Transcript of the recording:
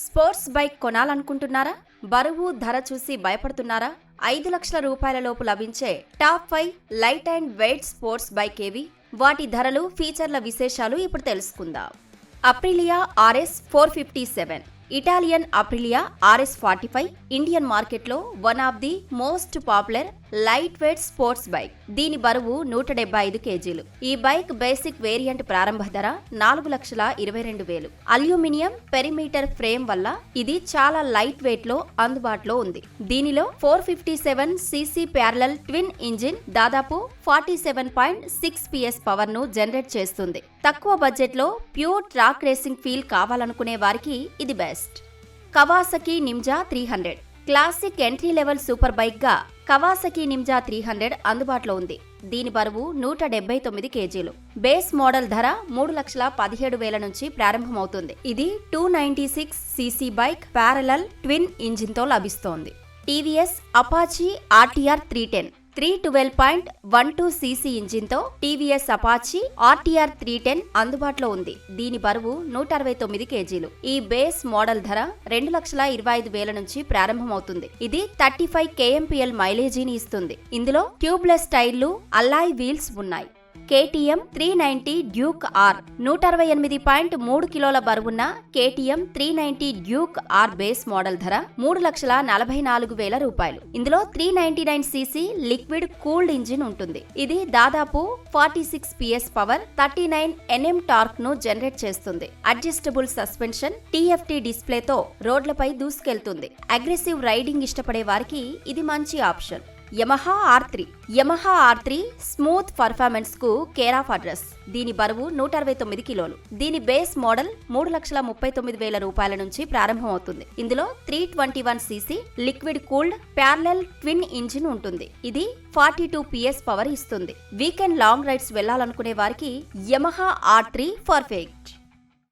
Sports bike కొనాలనుకుంటున్నారా? బరువు, ధర చూసి భయపడుతున్నారా? 5 లక్షల రూపాయలలోపు లభించే top 5 light and weight sports bike ఏవి? వాటి ధరలు, ఫీచర్ల విశేషాలు ఇప్పుడు తెలుసుకుందాం. Aprilia RS 457. Italian Aprilia RS 45 Indian మార్కెట్లో one of the most popular light weight sports bike. దీని బరువు 175 కేజీలు. ఈ బైక్ బేసిక్ వేరియంట్ ప్రారంభ ధర 4,22,000. అల్యూమినియం పెరిమీటర్ ఫ్రేమ్ వల్ల ఇది చాలా లైట్ వెయిట్ లో అందుబాటులో ఉంది. దీనిలో 457cc ప్యారలల్ ట్విన్ ఇంజిన్ దాదాపు 47.6 PS పవర్ ను జనరేట్ చేస్తుంది. తక్కువ బడ్జెట్ లో ప్యూర్ ట్రాక్ రేసింగ్ ఫీల్ కావాలనుకునే వారికి ఇది best. Kawasaki ninja 300. Classic entry level super bike గా కవాసకి నింజా 300 అందుబాటులో ఉంది. దీని బరువు 179 కేజీలు. బేస్ మోడల్ ధర 3,17,000 నుంచి ప్రారంభమవుతుంది. ఇది 296cc bike parallel twin engine తో లభిస్తోంది. టీవీఎస్ అపాచీ RTR 310 312.12cc ఇంజిన్తో టీవీఎస్ అపాచీ RTR 310 అందుబాటులో ఉంది. దీని బరువు 169 కేజీలు. ఈ బేస్ మోడల్ ధర 2,25,000 నుంచి ప్రారంభమవుతుంది. ఇది 35 kmpl మైలేజీని ఇస్తుంది. ఇందులో ట్యూబ్లెస్ టైర్లు, అల్లాయ్ వీల్స్ ఉన్నాయి. KTM 390 డ్యూక్ R 168.3 కిలోల బరువున్న KTM 390 Duke R base model ధర 3,44,000 రూపాయలు. ఇందులో 399cc లిక్విడ్ కూల్డ్ ఇంజిన్ ఉంటుంది. ఇది దాదాపు 46 PS పవర్, 39 Nm టార్క్ ను జనరేట్ చేస్తుంది. అడ్జస్టబుల్ సస్పెన్షన్, TFT డిస్ప్లేతో రోడ్లపై దూసుకెళ్తుంది. అగ్రెసివ్ రైడింగ్ ఇష్టపడే వారికి ఇది మంచి option. Yamaha R3 smooth performance కు కేర్ ఆఫ్ అడ్రస్. దీని బరువు 169 కిలోలు. దీని బేస్ మోడల్ 3,39,000 రూపాయల నుంచి ప్రారంభమవుతుంది. ఇందులో 321cc liquid cooled parallel twin engine ఉంటుంది. ఇది 42 PS పవర్ ఇస్తుంది. వీకెండ్ లాంగ్ రైడ్స్ వెళ్లాలనుకునే వారికి యమహా R3 పర్ఫెక్ట్.